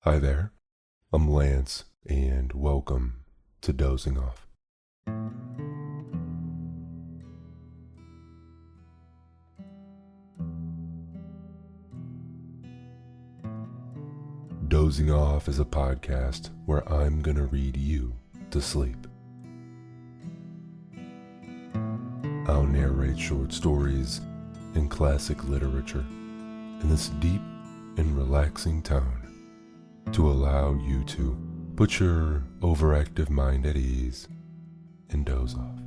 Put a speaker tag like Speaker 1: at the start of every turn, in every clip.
Speaker 1: Hi there, I'm Lance, and welcome to Dozing Off. Dozing Off is a podcast where I'm gonna read you to sleep. I'll narrate short stories and classic literature in this deep and relaxing tone to allow you to put your overactive mind at ease and doze off.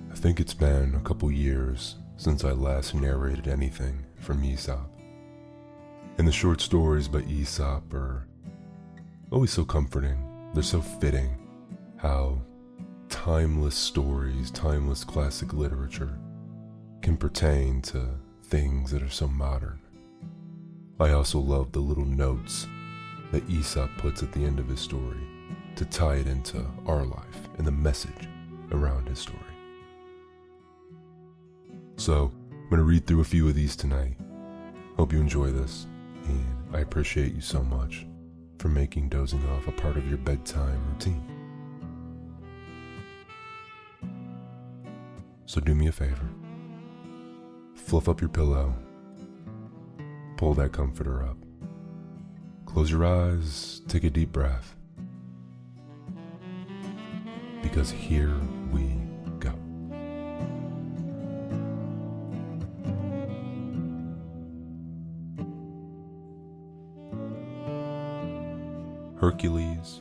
Speaker 1: I think it's been a couple years since I last narrated anything from Aesop. And the short stories by Aesop are always so comforting. They're so fitting how timeless stories, timeless classic literature can pertain to things that are so modern. I also love the little notes that Aesop puts at the end of his story to tie it into our life and the message around his story. So, I'm going to read through a few of these tonight. Hope you enjoy this, and I appreciate you so much for making dozing off a part of your bedtime routine. So do me a favor. Fluff up your pillow. Pull that comforter up. Close your eyes, take a deep breath. Because here we go. Hercules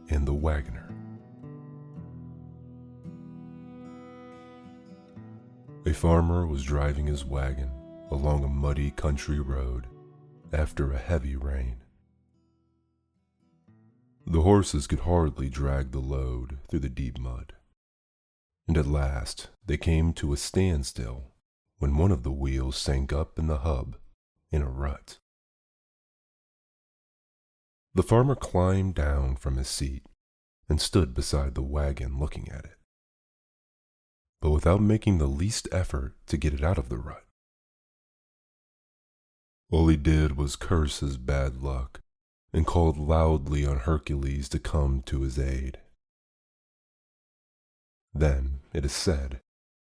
Speaker 1: and the Wagoner. A farmer was driving his wagon along a muddy country road after a heavy rain. The horses could hardly drag the load through the deep mud, and at last they came to a standstill when one of the wheels sank up in the hub in a rut. The farmer climbed down from his seat and stood beside the wagon looking at it, but without making the least effort to get it out of the rut. All he did was curse his bad luck and called loudly on Hercules to come to his aid. Then, it is said,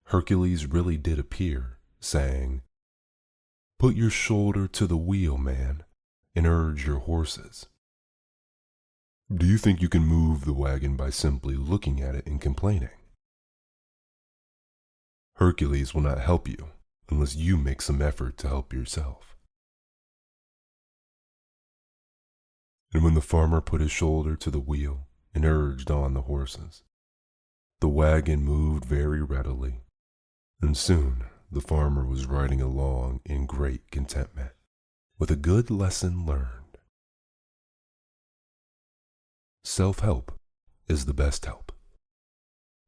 Speaker 1: Hercules really did appear, saying, "Put your shoulder to the wheel, man, and urge your horses." Do you think you can move the wagon by simply looking at it and complaining? Hercules will not help you unless you make some effort to help yourself. And when the farmer put his shoulder to the wheel and urged on the horses, the wagon moved very readily, and soon the farmer was riding along in great contentment, with a good lesson learned. Self-help is the best help.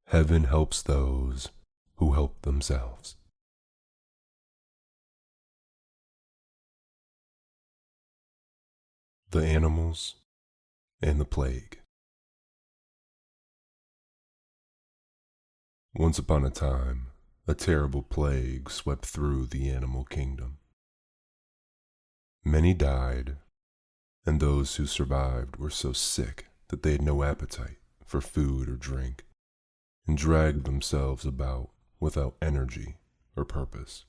Speaker 1: Heaven helps those who help themselves. The animals and the plague. Once upon a time, a terrible plague swept through the animal kingdom. Many died, and those who survived were so sick that they had no appetite for food or drink, and dragged themselves about without energy or purpose.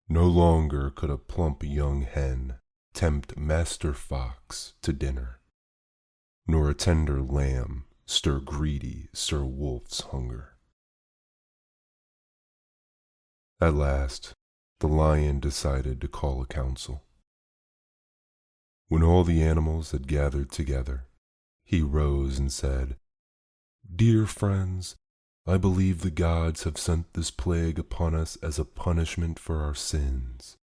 Speaker 1: No longer could a plump young hen tempt Master Fox to dinner, nor a tender lamb stir greedy Sir Wolf's hunger. At last, the lion decided to call a council. When all the animals had gathered together, he rose and said, "Dear friends, I believe the gods have sent this plague upon us as a punishment for our sins.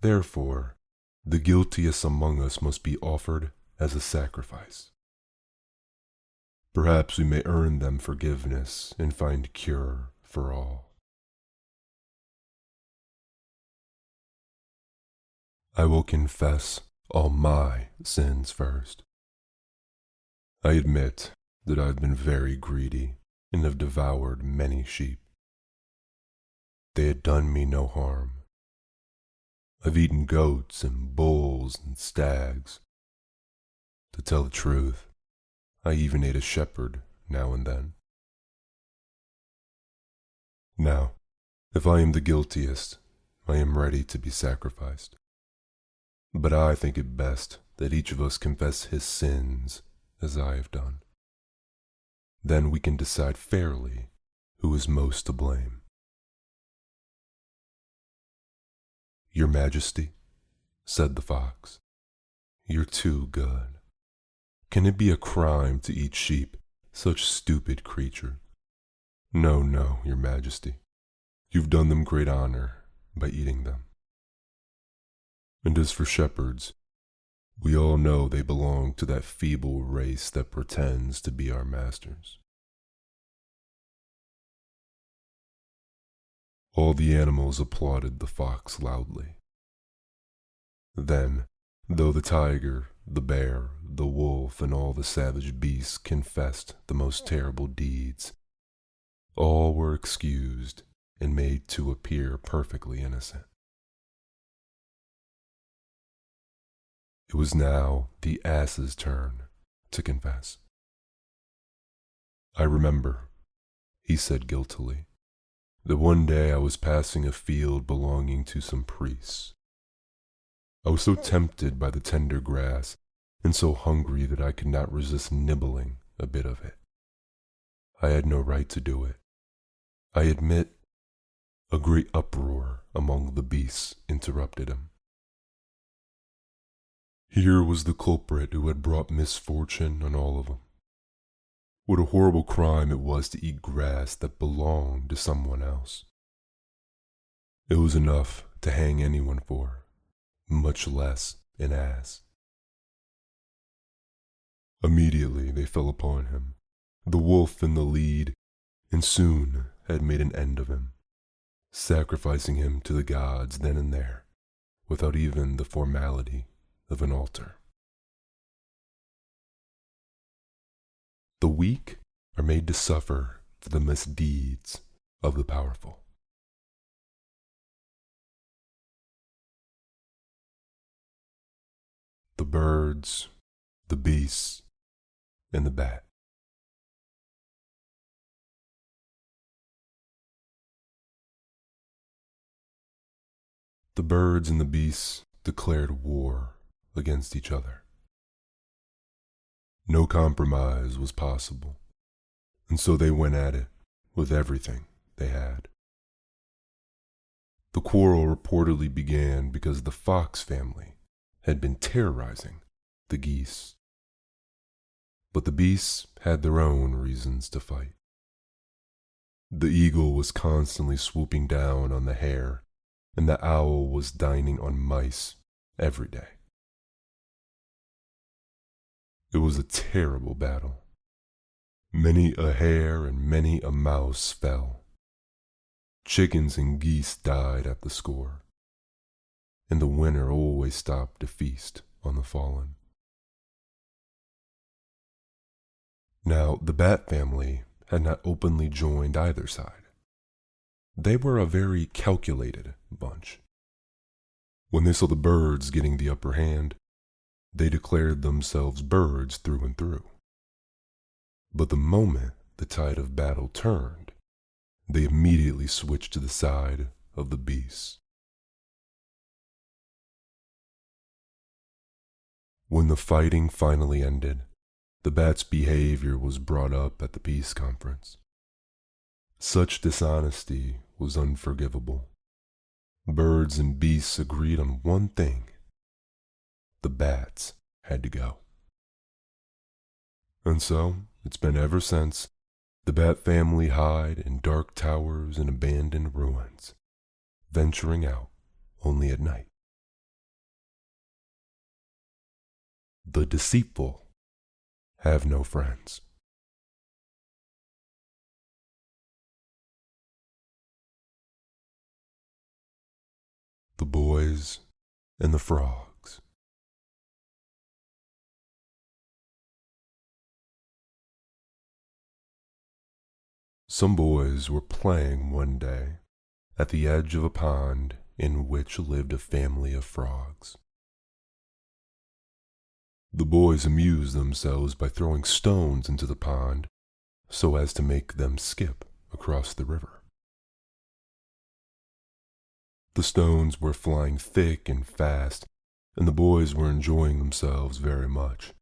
Speaker 1: Therefore, the guiltiest among us must be offered as a sacrifice. Perhaps we may earn them forgiveness and find cure for all." I will confess all my sins first. I admit that I've been very greedy and have devoured many sheep. they had done me no harm. I've eaten goats and bulls and stags. To tell the truth, I even ate a shepherd now and then. Now, if I am the guiltiest, I am ready to be sacrificed. But I think it best that each of us confess his sins as I have done. Then we can decide fairly who is most to blame. Your Majesty, said the fox, you're too good. Can it be a crime to eat sheep, such stupid creatures? No, no, Your Majesty. You've done them great honor by eating them. And as for shepherds, we all know they belong to that feeble race that pretends to be our masters. All the animals applauded the fox loudly. Then, though the tiger, the bear, the wolf, and all the savage beasts confessed the most terrible deeds, all were excused and made to appear perfectly innocent. It was now the ass's turn to confess. I remember, he said guiltily, that one day I was passing a field belonging to some priests. I was so tempted by the tender grass and so hungry that I could not resist nibbling a bit of it. I had no right to do it. I admit. A great uproar among the beasts interrupted him. Here was the culprit who had brought misfortune on all of them. What a horrible crime it was to eat grass that belonged to someone else. It was enough to hang anyone for, much less an ass. Immediately they fell upon him, the wolf in the lead, and soon had made an end of him, sacrificing him to the gods then and there, without even the formality of an altar. The weak are made to suffer for the misdeeds of the powerful. The birds, the beasts, and the bat. The birds and the beasts declared war against each other. No compromise was possible, and so they went at it with everything they had. The quarrel reportedly began because the fox family had been terrorizing the geese. But the beasts had their own reasons to fight. The eagle was constantly swooping down on the hare, and the owl was dining on mice every day. It was a terrible battle. Many a hare and many a mouse fell. Chickens and geese died at the score, and the winner always stopped to feast on the fallen. Now, the bat family had not openly joined either side. They were a very calculated bunch. When they saw the birds getting the upper hand, they declared themselves birds through and through. But the moment the tide of battle turned, they immediately switched to the side of the beasts. When the fighting finally ended, the bat's behavior was brought up at the peace conference. Such dishonesty was unforgivable. Birds and beasts agreed on one thing: the bats had to go. And so, it's been ever since. The bat family hide in dark towers and abandoned ruins, venturing out only at night. The deceitful have no friends. The boys and the frogs. Some boys were playing one day at the edge of a pond in which lived a family of frogs. The boys amused themselves by throwing stones into the pond so as to make them skip across the river. The stones were flying thick and fast, and the boys were enjoying themselves very much.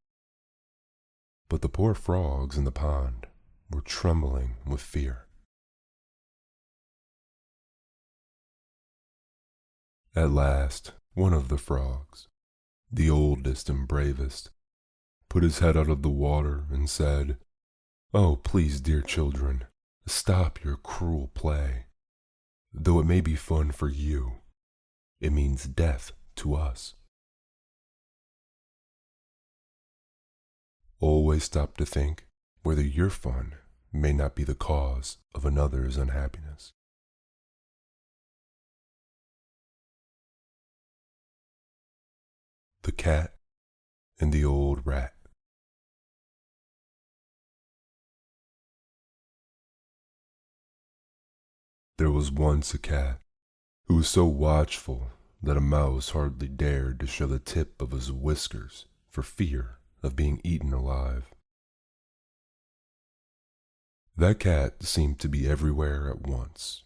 Speaker 1: But the poor frogs in the pond were trembling with fear. At last, one of the frogs, the oldest and bravest, put his head out of the water and said, "Oh, please, dear children, stop your cruel play. Though it may be fun for you, it means death to us. Always stop to think whether your fun may not be the cause of another's unhappiness." The Cat and the Old Rat. There was once a cat who was so watchful that a mouse hardly dared to show the tip of his whiskers for fear of being eaten alive. That cat seemed to be everywhere at once,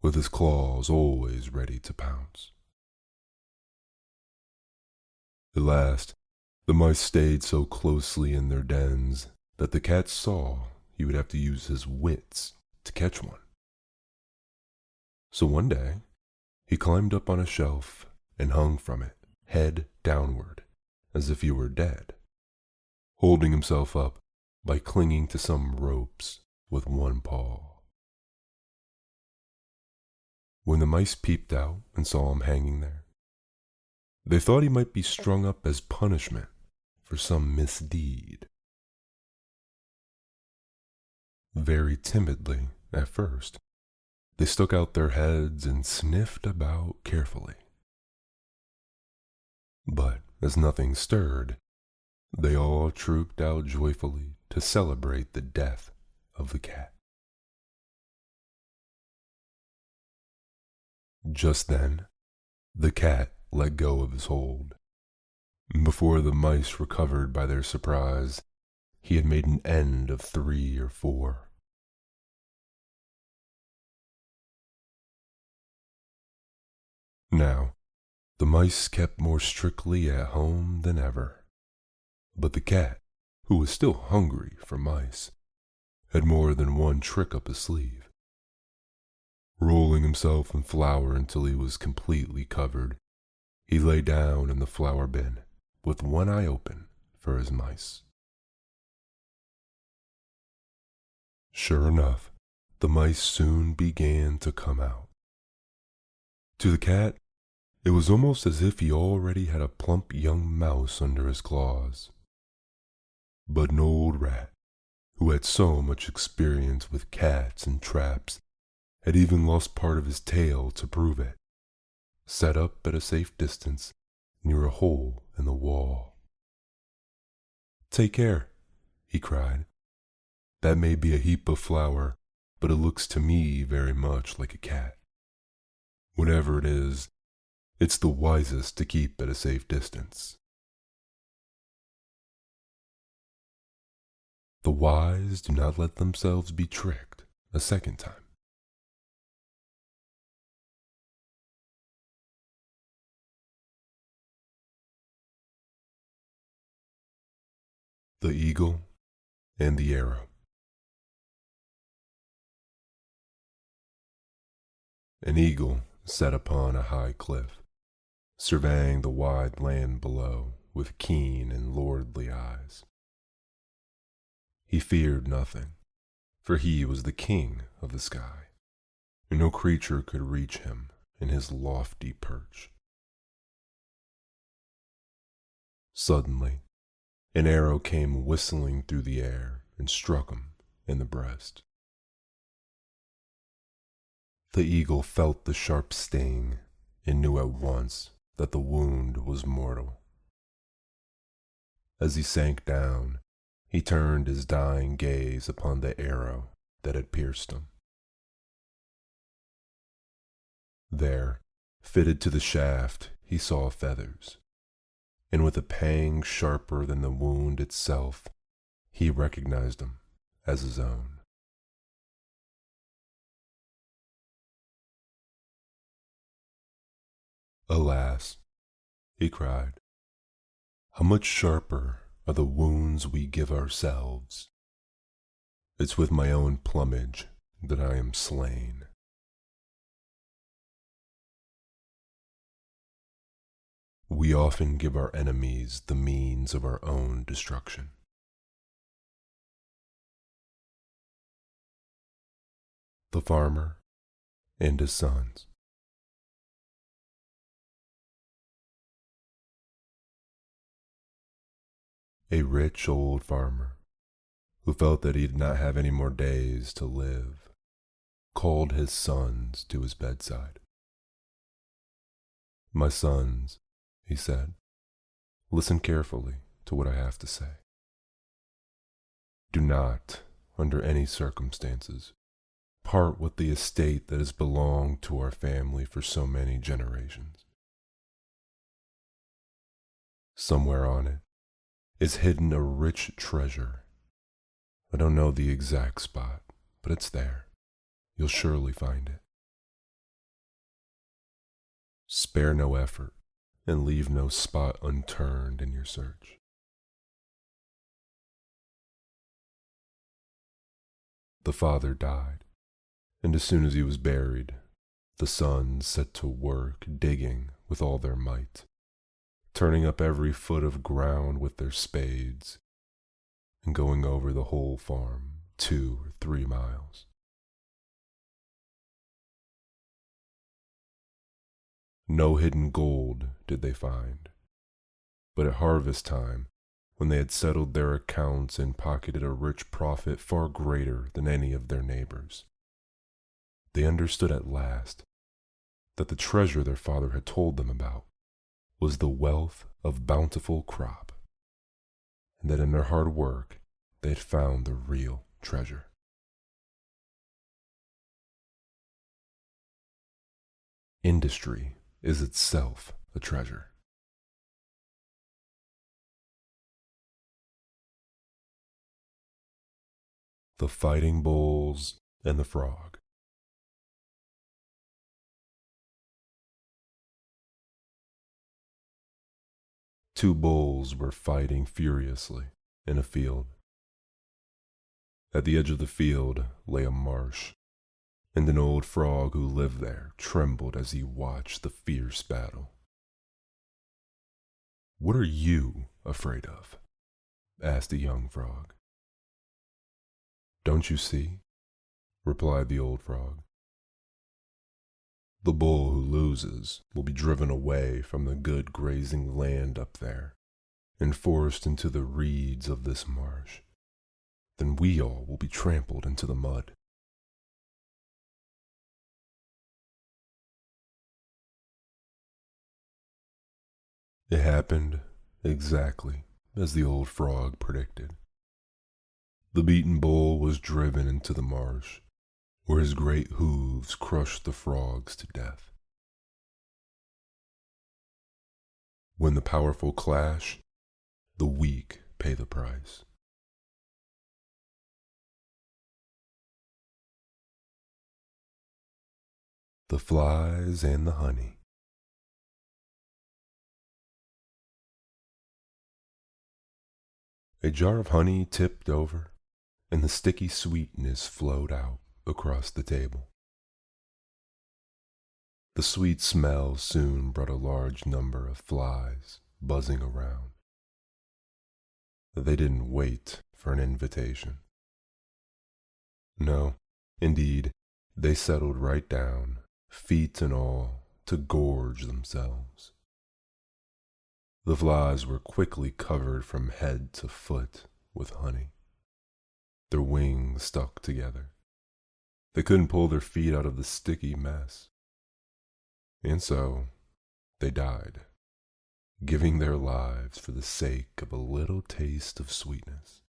Speaker 1: with his claws always ready to pounce. At last, the mice stayed so closely in their dens that the cat saw he would have to use his wits to catch one. So one day, he climbed up on a shelf and hung from it, head downward, as if he were dead, holding himself up by clinging to some ropes with one paw. When the mice peeped out and saw him hanging there, they thought he might be strung up as punishment for some misdeed. Very timidly at first, they stuck out their heads and sniffed about carefully. But as nothing stirred, they all trooped out joyfully to celebrate the death of the cat. Just then, the cat let go of his hold. Before the mice recovered by their surprise, he had made an end of 3 or 4. Now, the mice kept more strictly at home than ever, but the cat, who was still hungry for mice, had more than one trick up his sleeve. Rolling himself in flour until he was completely covered, he lay down in the flour bin with one eye open for his mice. Sure enough, the mice soon began to come out. To the cat, it was almost as if he already had a plump young mouse under his claws. But an old rat, who had so much experience with cats and traps, had even lost part of his tail to prove it, set up at a safe distance near a hole in the wall. "Take care," he cried. "That may be a heap of flour, but it looks to me very much like a cat. Whatever it is, it's the wisest to keep at a safe distance." The wise do not let themselves be tricked a second time. The Eagle and the Arrow. An eagle sat upon a high cliff, surveying the wide land below with keen and lordly eyes. He feared nothing, for he was the king of the sky, and no creature could reach him in his lofty perch. Suddenly, an arrow came whistling through the air and struck him in the breast. The eagle felt the sharp sting and knew at once that the wound was mortal. As he sank down, he turned his dying gaze upon the arrow that had pierced him. There, fitted to the shaft, he saw feathers, and with a pang sharper than the wound itself, he recognized them as his own. Alas, he cried, how much sharper are the wounds we give ourselves. It's with my own plumage that I am slain. We often give our enemies the means of our own destruction. The farmer and his sons. A rich old farmer, who felt that he did not have any more days to live, called his sons to his bedside. My sons, he said, listen carefully to what I have to say. Do not, under any circumstances, part with the estate that has belonged to our family for so many generations. Somewhere on it is hidden a rich treasure. I don't know the exact spot, but it's there. You'll surely find it. Spare no effort and leave no spot unturned in your search. The father died, and as soon as he was buried, the sons set to work digging with all their might, turning up every foot of ground with their spades, and going over the whole farm 2 or 3 miles. No hidden gold did they find, but at harvest time, when they had settled their accounts and pocketed a rich profit far greater than any of their neighbors, they understood at last that the treasure their father had told them about was the wealth of bountiful crop, and that in their hard work they had found the real treasure. Industry is itself a treasure. The Fighting Bulls and the Frog. Two bulls were fighting furiously in a field. At the edge of the field lay a marsh, and an old frog who lived there trembled as he watched the fierce battle. "What are you afraid of?" asked the young frog. "Don't you see?" replied the old frog. "The bull who loses will be driven away from the good grazing land up there and forced into the reeds of this marsh. Then we all will be trampled into the mud." It happened exactly as the old frog predicted. The beaten bull was driven into the marsh, where his great hooves crushed the frogs to death. When the powerful clash, the weak pay the price. The flies and the honey. A jar of honey tipped over, and the sticky sweetness flowed out across the table. The sweet smell soon brought a large number of flies buzzing around. They didn't wait for an invitation. No, indeed, they settled right down, feet and all, to gorge themselves. The flies were quickly covered from head to foot with honey. Their wings stuck together. They couldn't pull their feet out of the sticky mess. And so they died, giving their lives for the sake of a little taste of sweetness.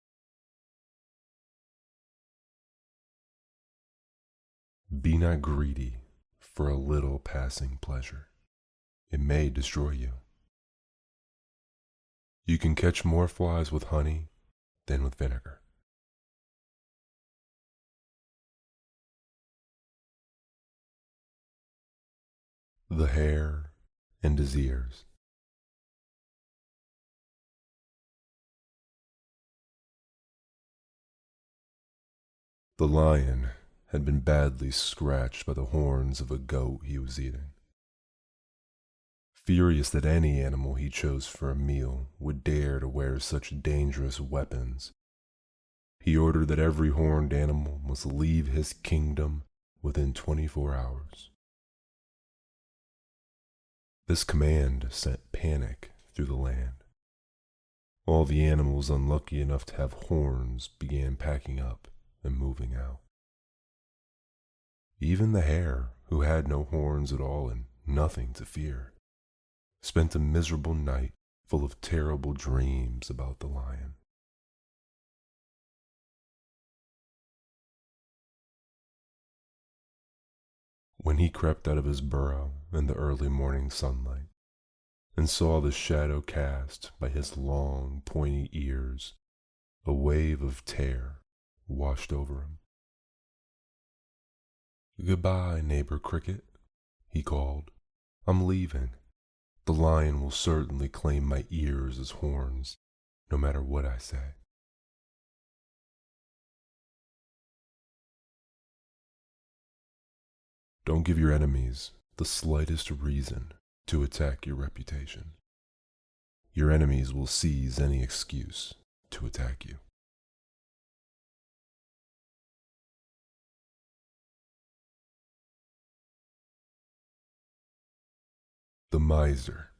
Speaker 1: Be not greedy, for a little passing pleasure. It may destroy you. You can catch more flies with honey than with vinegar. The hare and his ears. The lion had been badly scratched by the horns of a goat he was eating. Furious that any animal he chose for a meal would dare to wear such dangerous weapons, he ordered that every horned animal must leave his kingdom within 24 hours. This command sent panic through the land. All the animals unlucky enough to have horns began packing up and moving out. Even the hare, who had no horns at all and nothing to fear, spent a miserable night full of terrible dreams about the lion. When he crept out of his burrow in the early morning sunlight and saw the shadow cast by his long, pointy ears, a wave of terror washed over him. "Goodbye, neighbor Cricket," he called. "I'm leaving. The lion will certainly claim my ears as horns, no matter what I say." Don't give your enemies the slightest reason to attack your reputation. Your enemies will seize any excuse to attack you. The miser.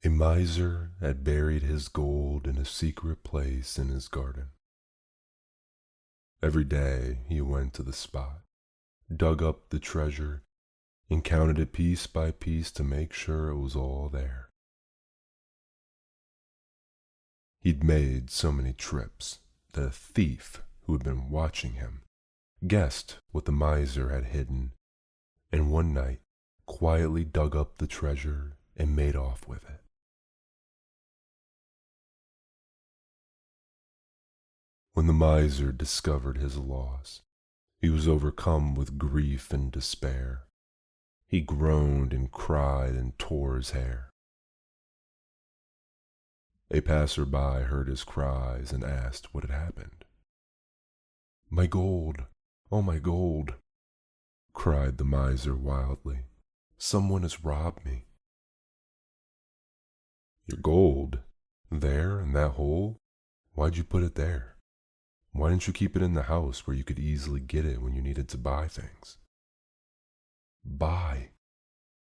Speaker 1: A miser had buried his gold in a secret place in his garden. Every day he went to the spot, dug up the treasure, and counted it piece by piece to make sure it was all there. He'd made so many trips that a thief who had been watching him guessed what the miser had hidden, and one night quietly dug up the treasure and made off with it. When the miser discovered his loss, he was overcome with grief and despair. He groaned and cried and tore his hair. A passer-by heard his cries and asked what had happened. "My gold! Oh, my gold!" cried the miser wildly. "Someone has robbed me." "Your gold? There, in that hole? Why'd you put it there? Why didn't you keep it in the house where you could easily get it when you needed to buy things?" "Buy!"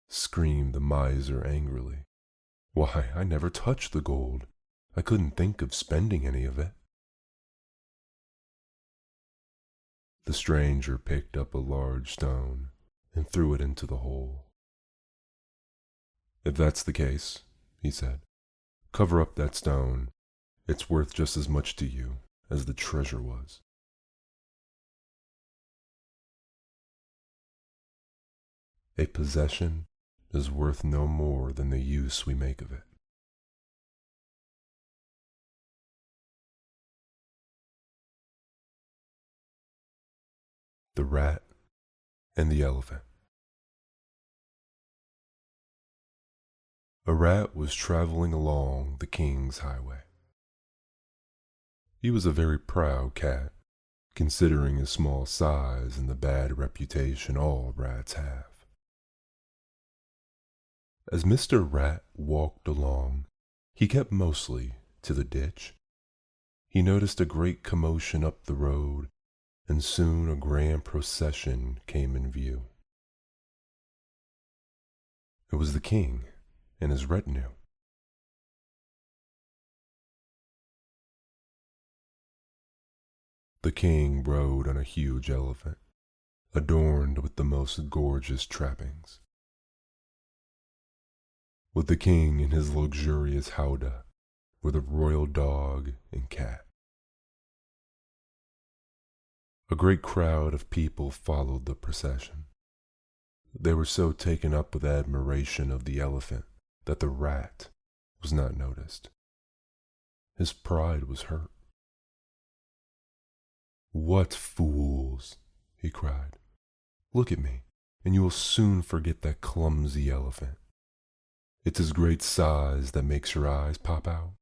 Speaker 1: screamed the miser angrily. "Why, I never touched the gold. I couldn't think of spending any of it." The stranger picked up a large stone and threw it into the hole. "If that's the case," he said, "cover up that stone. It's worth just as much to you as the treasure was." A possession is worth no more than the use we make of it. The rat and the elephant. A rat was traveling along the king's highway. He was a very proud cat, considering his small size and the bad reputation all rats have. As Mr. Rat walked along, he kept mostly to the ditch. He noticed a great commotion up the road, and soon a grand procession came in view. It was the king and his retinue. The king rode on a huge elephant, adorned with the most gorgeous trappings. With the king in his luxurious howdah were the royal dog and cat. A great crowd of people followed the procession. They were so taken up with admiration of the elephant that the rat was not noticed. His pride was hurt. "What fools!" he cried. "Look at me, and you will soon forget that clumsy elephant. It's his great size that makes your eyes pop out,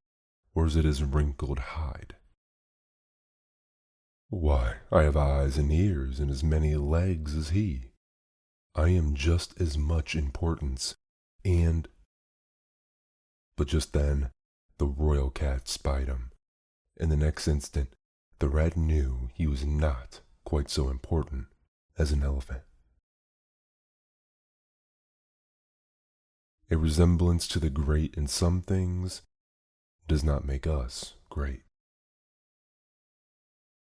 Speaker 1: or is it his wrinkled hide? Why, I have eyes and ears and as many legs as he. I am just as much importance, and—" But just then, the royal cat spied him. In the next instant, the rat knew he was not quite so important as an elephant. A resemblance to the great in some things does not make us great.